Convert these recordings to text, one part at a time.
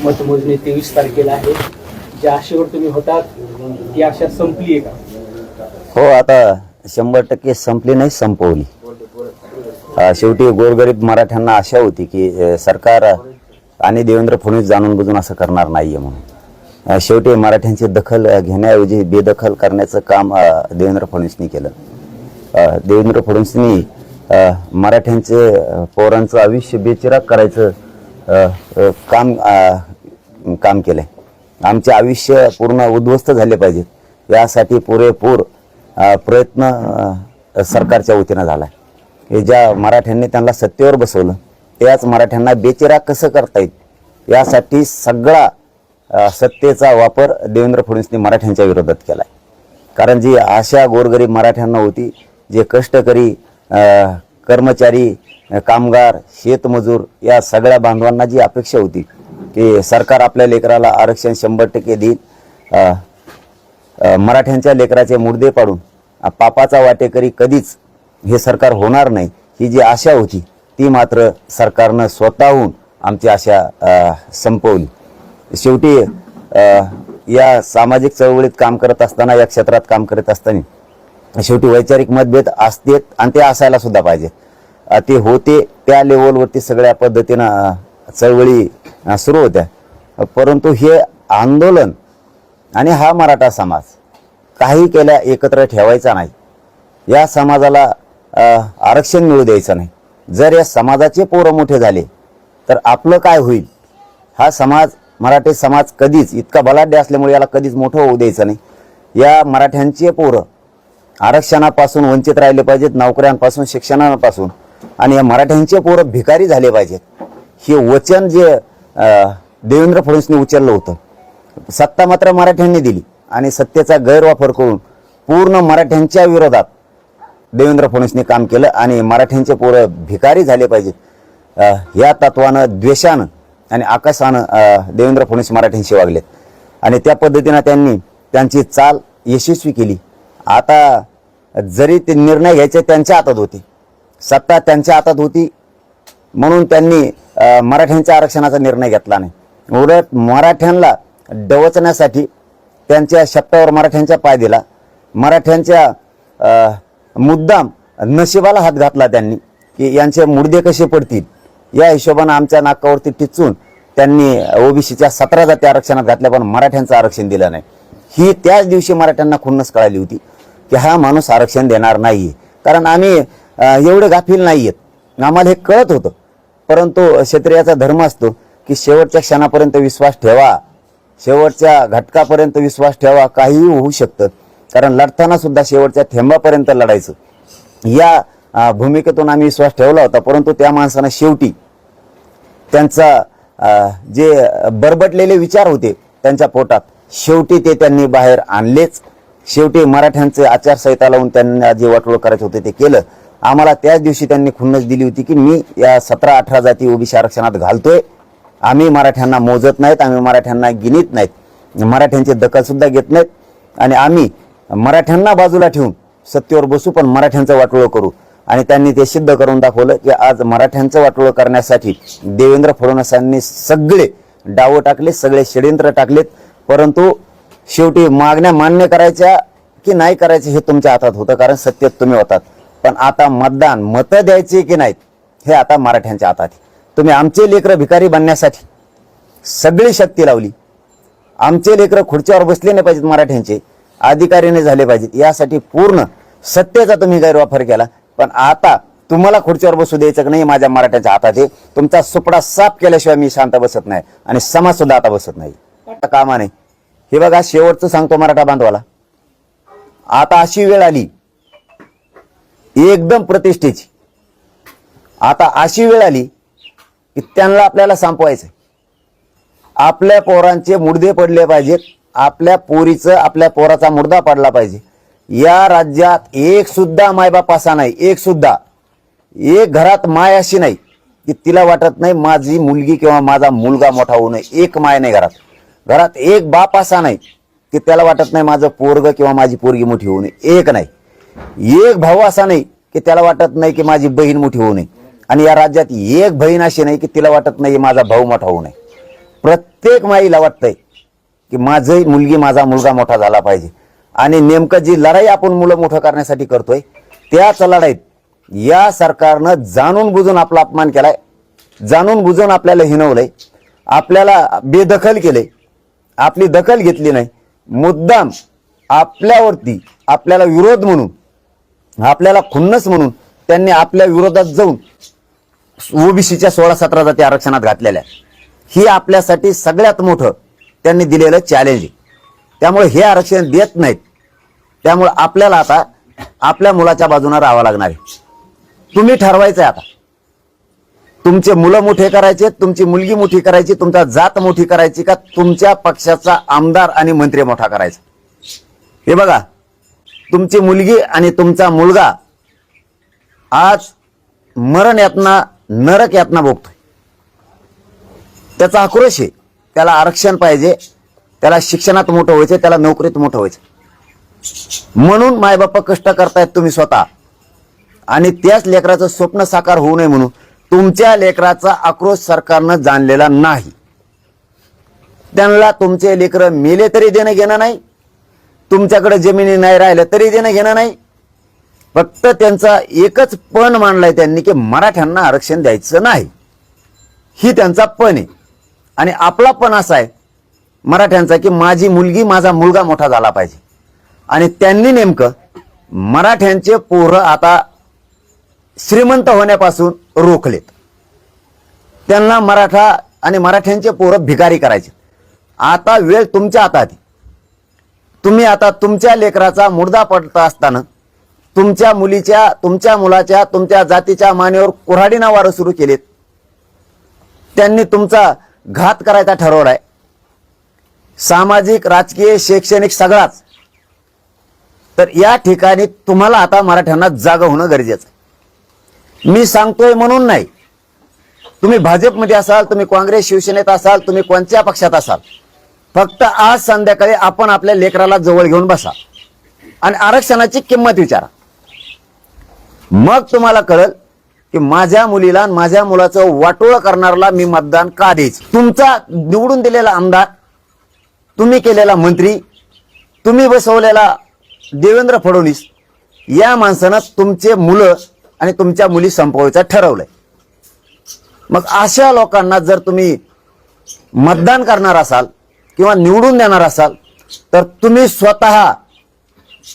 मतमोजणी 23 तारखेला आहे. ज्या आशेवर तुम्ही होतात ती आशा संपली आहे का? हो, आता 100% संपली नाही, संपवली. शेवटी गोरगरीब मराठ्यांना आशा होती की सरकार आणि देवेंद्र फडणवीस जाणून बुजून असं करणार नाहीये म्हणून. शेवटी मराठ्यांची दखल घेण्याऐवजी बेदखल करण्याचं काम देवेंद्र फडणवीसनी केलं. देवेंद्र फडणवीसनी मराठ्यांचे पोरांचं आयुष्य बेचिराग करायचं काम केलंय. आमचे आयुष्य पूर्ण उद्ध्वस्त झाले पाहिजेत यासाठी पुरेपूर प्रयत्न सरकारच्या वतीनं झालाय. हे ज्या मराठ्यांनी त्यांना सत्तेवर बसवलं त्याच मराठ्यांना बेचिराग कसं करता येईल यासाठी सगळा सत्तेचा वापर देवेंद्र फडणवीसनी मराठ्यांच्या विरोधात केलाय. कारण जी आशा गोरगरीब मराठ्यांना होती, जे कष्टकरी कर्मचारी, कामगार, शेतमजूर या सगळ्या बांधवांना जी अपेक्षा होती की सरकार आपल्या लेकराला आरक्षण 100% देईल, मराठ्यांच्या लेकराचे मुर्दे पाडून पापाचा वाटेकरी कधीच हे सरकार होणार नाही, ही जी आशा होती ती मात्र सरकारनं स्वतःहून आमची आशा संपवली. शेवटी या सामाजिक चळवळीत काम करत असताना, या क्षेत्रात काम करत असताना शेवटी वैचारिक मतभेद असतेत आणि ते असायला सुद्धा पाहिजे. ते होते त्या लेवलवरती सगळ्या पद्धतीनं चळवळी सुरू होत्या. परंतु हे आंदोलन आणि हा मराठा समाज काही केल्या एकत्र ठेवायचा नाही. या समाजाला आरक्षण मिळू द्यायचं नाही. जर या समाजाचे पोरं मोठे झाले तर आपलं काय होईल? हा समाज, मराठी समाज कधीच इतका बलाढ्य असल्यामुळे याला कधीच मोठं होऊ द्यायचं नाही. या मराठ्यांचे पोरं आरक्षणापासून वंचित राहिले पाहिजेत, नोकऱ्यांपासून, शिक्षणापासून, आणि या मराठ्यांचे पोरं भिकारी झाले पाहिजेत. हे वचन जे देवेंद्र फडणवीसने उचललं होतं, सत्ता मात्र मराठ्यांनी दिली आणि सत्तेचा गैरवापर करून पूर्ण मराठ्यांच्या विरोधात देवेंद्र फडणवीसने काम केलं आणि मराठ्यांचे पोरं भिकारी झाले पाहिजेत या तत्वानं, द्वेषानं आणि आकाशानं देवेंद्र फडणवीस मराठ्यांशी वागलेत आणि त्या पद्धतीनं त्यांनी त्यांची चाल यशस्वी केली. आता जरी ते निर्णय घ्यायचे त्यांच्या हातात होते, सत्ता त्यांच्या हातात होती, म्हणून त्यांनी मराठ्यांच्या आरक्षणाचा निर्णय घेतला नाही. उलट मराठ्यांना डवचण्यासाठी त्यांच्या शब्दावर मराठ्यांच्या पाय दिला. मराठ्यांच्या मुद्दाम नशिबाला हात घातला त्यांनी की यांचे मुर्दे कसे पडतील या हिशोबानं आमच्या नाकावरती टिचून त्यांनी ओबीसीच्या 17 जाती आरक्षणात घातल्या, पण मराठ्यांचं आरक्षण दिलं नाही. ही त्याच दिवशी मराठ्यांना खुन्नस कळाली होती की हा माणूस आरक्षण देणार नाहीये. कारण आम्ही एवढे गाफील नाहीयेत, आम्हाला हे कळत होतं. परंतु क्षत्रियाचा धर्म असतो की शेवटच्या क्षणापर्यंत विश्वास ठेवा, शेवटच्या घटकापर्यंत विश्वास ठेवा, काहीही होऊ शकतं. कारण लढताना सुद्धा शेवटच्या थेंबापर्यंत लढायचं या भूमिकेतून आम्ही विश्वास ठेवला होता. परंतु त्या माणसानं शेवटी त्यांचा जे बरबटलेले विचार होते त्यांच्या पोटात, शेवटी ते त्यांनी बाहेर आणलेच. शेवटी मराठ्यांचे आचारसंहिता लावून त्यांना जे वाटोळ करायचं होते ते केलं. आम्हाला त्याच दिवशी त्यांनी खुन्नस दिली होती की मी या 17-18 जाती ओबीसी आरक्षणात घालतोय, आम्ही मराठ्यांना मोजत नाहीत, आम्ही मराठ्यांना गिनीत नाहीत, मराठ्यांची दखल सुद्धा घेत नाहीत आणि आम्ही मराठ्यांना बाजूला ठेवून सत्तेवर बसू, पण मराठ्यांचं वाटोळं करू. आणि त्यांनी ते सिद्ध करून दाखवलं की आज मराठ्यांचं वाटोळं करण्यासाठी देवेंद्र फडणवीसांनी सगळे डाव टाकले, सगळे षडयंत्र टाकलेत. परंतु शेवटी मागण्या मान्य करायच्या की नाही करायचे हे तुमच्या हातात होतं, कारण सत्तेत तुम्ही होतात. पण आता मतदान, मतं द्यायचे की नाहीत हे आता मराठ्यांच्या हातात आहे. तुम्ही आमचे लेकरं भिकारी बनण्यासाठी सगळी शक्ती लावली. आमचे लेकरं खुर्चीवर बसले नाही पाहिजेत, मराठ्यांचे अधिकारीने झाले पाहिजेत, यासाठी पूर्ण सत्तेचा तुम्ही गैरवापर केला. पण आता तुम्हाला खुर्चीवर बसू द्यायचं नाही, माझ्या मराठ्यांच्या हातात आहे. तुमचा सुपडा साफ केल्याशिवाय मी शांत बसत नाही आणि समाज सुद्धा आता बसत नाही. कामा नाही. हे बघा, शेवटचं सांगतो मराठा बांधवाला, आता अशी वेळ आली एकदम प्रतिष्ठेची, आता अशी वेळ आली की त्यांना आपल्याला संपवायचं. आपल्या पोरांचे मुर्दे पडले पाहिजेत, आपल्या पोरीचं, आपल्या पोराचा मुर्दा पडला पाहिजे. या राज्यात एक सुद्धा मायबाप असा नाही, एक सुद्धा, एक घरात माय अशी नाही की तिला वाटत नाही माझी मुलगी किंवा माझा मुलगा मोठा होऊ नये. एक माय नाही घरात. घरात एक बाप असा नाही की त्याला वाटत नाही माझं पोरग किंवा माझी पोरगी मोठी होऊ नये. एक नाही. एक भाऊ असा नाही की त्याला वाटत नाही की माझी बहीण मोठी होऊ नये. आणि या राज्यात एक बहीण अशी नाही की तिला वाटत नाही माझा भाऊ मोठा होऊ नये. प्रत्येक माईला वाटतंय की माझी मुलगी माझा मुलगा मोठा झाला पाहिजे. आणि नेमकं जी लढाई आपण मुलं मोठं करण्यासाठी करतोय त्याच लढाईत या सरकारनं जाणून बुजून आपला अपमान केलाय, जाणून बुजून आपल्याला हिणवलंय, आपल्याला बेदखल केलंय, आपली दखल घेतली नाही. मुद्दाम आपल्यावरती आपल्याला विरोध म्हणून, आपल्याला खुन्नस म्हणून त्यांनी आपल्या विरोधात जाऊन ओबीसीच्या 16-17 जाती आरक्षणात घातलेल्या. ही आपल्यासाठी सगळ्यात मोठं त्यांनी दिलेलं चॅलेंज आहे. त्यामुळे हे आरक्षण देत नाहीत. त्यामुळे आपल्याला आता आपल्या मुलाच्या बाजूने राहावं लागणार आहे. तुम्ही ठरवायचंय आता, तुमचे मुलं मोठे करायचे, तुमची मुलगी मोठी करायची, तुमचा जात मोठी करायची का तुमच्या पक्षाचा आमदार आणि मंत्री मोठा करायचा. हे बघा, तुमची मुलगी आणि तुमचा मुलगा आज मरण यातना, नरक यातना भोगतोय. त्याचा आक्रोश आहे. त्याला आरक्षण पाहिजे, त्याला शिक्षणात मोठं व्हायचं, त्याला नोकरीत मोठं व्हायचं. म्हणून मायबाप कष्ट करतायत तुम्ही स्वतः. आणि त्याच लेकराचं स्वप्न साकार होऊ नये म्हणून तुमच्या लेकराचा आक्रोश सरकारनं जाणलेला नाही. त्यांना तुमचे लेकर मेले तरी देणं घेणं नाही, तुमच्याकडे जमिनी नाही राहिलं तरी देणं घेणं नाही. फक्त त्यांचा एकच पण मांडलाय त्यांनी की मराठ्यांना आरक्षण द्यायचं नाही. ही त्यांचा पण आहे. आणि आपला पण असा आहे मराठ्यांचा की माझी मुलगी माझा मुलगा मोठा झाला पाहिजे. आणि त्यांनी नेमकं मराठ्यांचे पोरं आता श्रीमंत होण्यापासून रोखलेत. त्यांना मराठा आणि मराठ्यांचे पोरं भिकारी करायचे. आता वेळ तुमच्या हातात आहे. तुम्ही आता तुमच्या लेकराचा मुर्दा पडता असताना तुमच्या मुलीच्या, तुमच्या मुलाच्या, तुमच्या जातीच्या मानेवर कुऱ्हाडी नावारं सुरू केलेत. त्यांनी तुमचा घात करायचा ठरवलाय. सामाजिक, राजकीय, शैक्षणिक सगळाच. तर या ठिकाणी तुम्हाला आता मराठ्यांना जागा होणं गरजेचं आहे. मी सांगतोय म्हणून नाही. तुम्ही भाजपमध्ये असाल, तुम्ही काँग्रेस शिवसेनेत असाल, तुम्ही कोणत्या पक्षात असाल, फक्त आज संध्याकाळी आपण आपल्या लेकराला जवळ घेऊन बसा आणि आरक्षणाची किंमत विचारा. मग तुम्हाला कळेल की माझ्या मुलीला आणि माझ्या मुलाचं वाटोळं करणाऱ्याला मी मतदान का द्यायचं. तुमचा निवडून दिलेला आमदार, तुम्ही केलेला मंत्री, तुम्ही बसवलेला देवेंद्र फडणवीस या माणसानं तुमचे मुलं आणि तुमच्या मुली संपवायचं ठरवलंय. मग अशा लोकांना जर तुम्ही मतदान करणार असाल किंवा निवडून देणार असाल तर तुम्ही स्वतः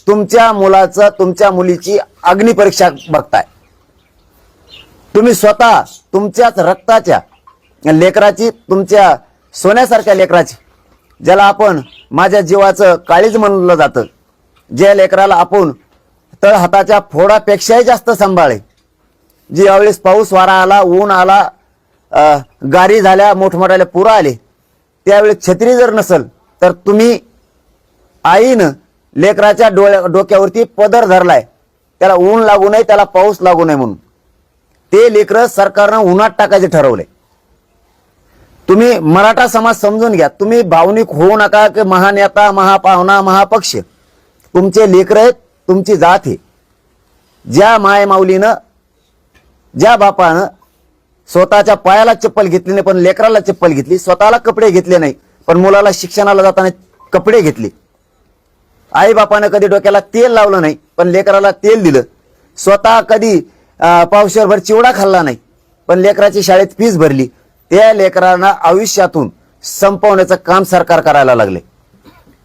तुमच्या मुलाचं, तुमच्या मुलीची अग्निपरीक्षा बघताय. तुम्ही स्वतः तुमच्याच रक्ताच्या लेकराची, तुमच्या सोन्यासारख्या लेकराची, ज्याला आपण माझ्या जीवाचं काळीज म्हणलं जातं, ज्या लेकराला आपण तळ हाताच्या फोडापेक्षाही जास्त सांभाळे, जी यावेळेस पाऊस वारा आला, ऊन आला, गारी झाल्या, मोठमोठ्याले पुरं आले, त्यावेळेस छत्री जर नसल तर तुम्ही आईनं लेकराच्या डोक्यावरती पदर धरलाय, त्याला ऊन लागू नये, त्याला पाऊस लागू नये म्हणून. ते लेकरं सरकारनं उन्हात टाकायचे ठरवले. तुम्ही मराठा समाज समजून घ्या. तुम्ही भावनिक होऊ नका की महानेता, महापाहुणा, महापक्ष तुमचे लेकर आहेत, तुमची जात आहे. ज्या माय माऊलीनं, ज्या बापानं स्वतःच्या पायाला चप्पल घेतली नाही पण लेकराला चप्पल घेतली, स्वतःला कपडे घेतले नाही पण मुलाला शिक्षणाला जाताना कपडे घेतले, आई बापानं कधी डोक्याला तेल लावलं नाही पण लेकराला तेल दिलं, स्वतः कधी पावशेरभर चिवडा खाल्ला नाही पण लेकराची शाळेत फीस भरली, त्या लेकरांना आयुष्यातून संपवण्याचं काम सरकार करायला लागले.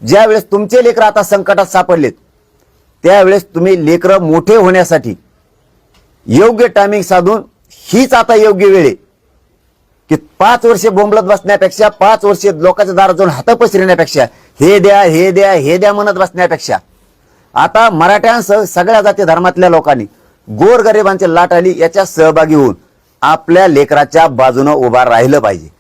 ज्यावेळेस तुमचे लेकर आता संकटात सापडलेत त्यावेळेस तुम्ही लेकर मोठे होण्यासाठी योग्य टायमिंग साधून, हीच आता योग्य वेळ आहे की 5 वर्षे बोंबलत बसण्यापेक्षा, 5 वर्षे लोकांच्या दारात जाऊन हात पसरण्यापेक्षा, हे द्या, हे द्या, हे द्या म्हणत बसण्यापेक्षा आता मराठ्यांसह सगळ्या जाती धर्मातल्या लोकांनी गोरगरिबांची लाट आली याच्या सहभागी होऊन आपल्या लेकराच्या बाजूने उभा राहिलं पाहिजे.